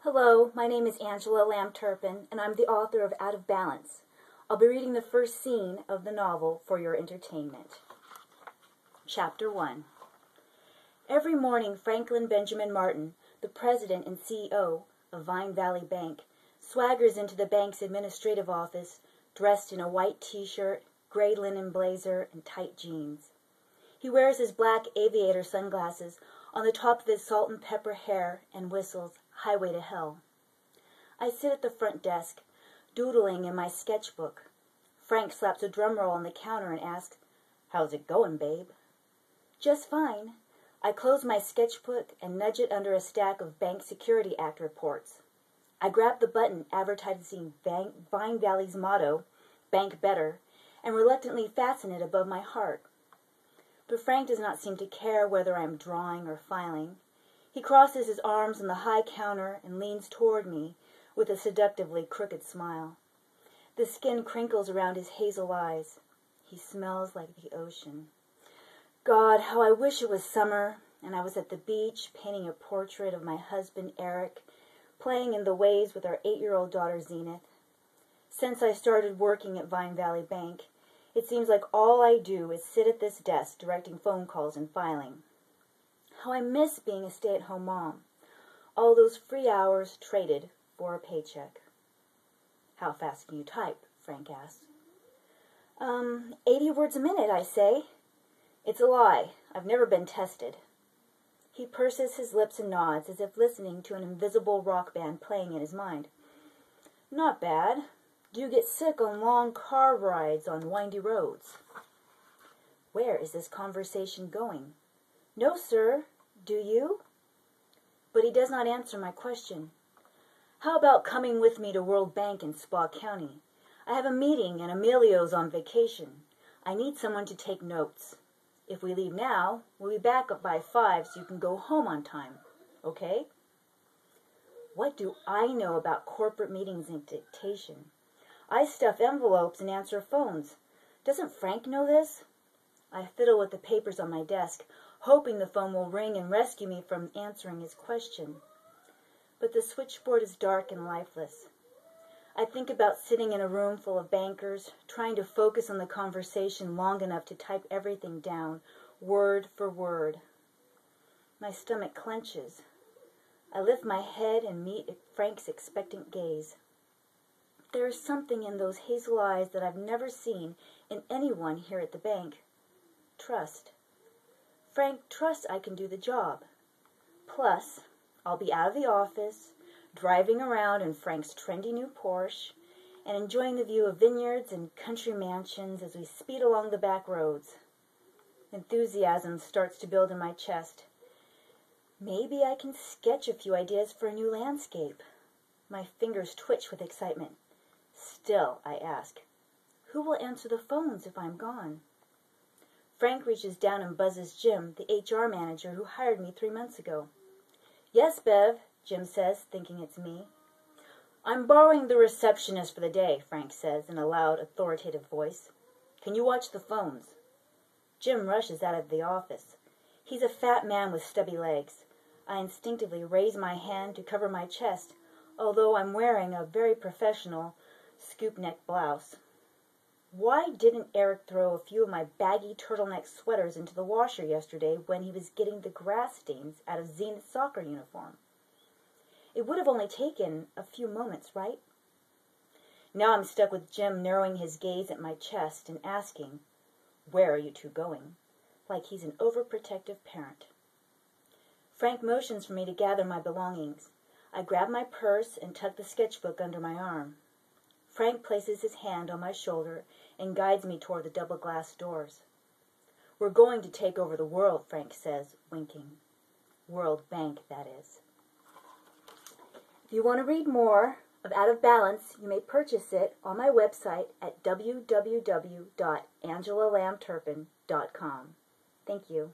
Hello, my name is Angela Lamb Turpin, and I'm the author of Out of Balance. I'll be reading the first scene of the novel for your entertainment. Chapter 1. Every morning, Franklin Benjamin Martin, the president and CEO of Vine Valley Bank, swaggers into the bank's administrative office dressed in a white t-shirt, gray linen blazer, and tight jeans. He wears his black aviator sunglasses on the top of his salt and pepper hair and whistles Highway to Hell. I sit at the front desk, doodling in my sketchbook. Frank slaps a drum roll on the counter and asks, "How's it going, babe?" "Just fine." I close my sketchbook and nudge it under a stack of Bank Security Act reports. I grab the button advertising Vine Valley's motto, "Bank Better," and reluctantly fasten it above my heart. But Frank does not seem to care whether I am drawing or filing. He crosses his arms on the high counter and leans toward me with a seductively crooked smile. The skin crinkles around his hazel eyes. He smells like the ocean. God, how I wish it was summer and I was at the beach painting a portrait of my husband Eric, playing in the waves with our 8-year-old daughter Zenith. Since I started working at Vine Valley Bank, it seems like all I do is sit at this desk directing phone calls and filing. How I miss being a stay-at-home mom. All those free hours traded for a paycheck. "How fast can you type?" Frank asks. 80 words a minute, I say. "It's a lie. I've never been tested." He purses his lips and nods as if listening to an invisible rock band playing in his mind. "Not bad. Do you get sick on long car rides on windy roads?" Where is this conversation going? "No, sir. Do you?" But he does not answer my question. "How about coming with me to World Bank in Spa County? I have a meeting and Emilio's on vacation. I need someone to take notes. If we leave now, we'll be back up by 5 so you can go home on time. Okay?" What do I know about corporate meetings and dictation? I stuff envelopes and answer phones. Doesn't Frank know this? I fiddle with the papers on my desk, hoping the phone will ring and rescue me from answering his question. But the switchboard is dark and lifeless. I think about sitting in a room full of bankers, trying to focus on the conversation long enough to type everything down, word for word. My stomach clenches. I lift my head and meet Frank's expectant gaze. There is something in those hazel eyes that I've never seen in anyone here at the bank. Trust. Frank trusts I can do the job. Plus, I'll be out of the office, driving around in Frank's trendy new Porsche, and enjoying the view of vineyards and country mansions as we speed along the back roads. Enthusiasm starts to build in my chest. Maybe I can sketch a few ideas for a new landscape. My fingers twitch with excitement. Still, I ask, who will answer the phones if I'm gone? Frank reaches down and buzzes Jim, the HR manager who hired me 3 months ago. "Yes, Bev," Jim says, thinking it's me. "I'm borrowing the receptionist for the day," Frank says in a loud, authoritative voice. "Can you watch the phones?" Jim rushes out of the office. He's a fat man with stubby legs. I instinctively raise my hand to cover my chest, although I'm wearing a very professional scoop-neck blouse. Why didn't Eric throw a few of my baggy turtleneck sweaters into the washer yesterday when he was getting the grass stains out of Zenith's soccer uniform? It would have only taken a few moments, right? Now I'm stuck with Jim narrowing his gaze at my chest and asking, "Where are you two going?" like he's an overprotective parent. Frank motions for me to gather my belongings. I grab my purse and tuck the sketchbook under my arm. Frank places his hand on my shoulder and guides me toward the double glass doors. "We're going to take over the world," Frank says, winking. World Bank, that is. If you want to read more of Out of Balance, you may purchase it on my website at www.angelalambturpin.com. Thank you.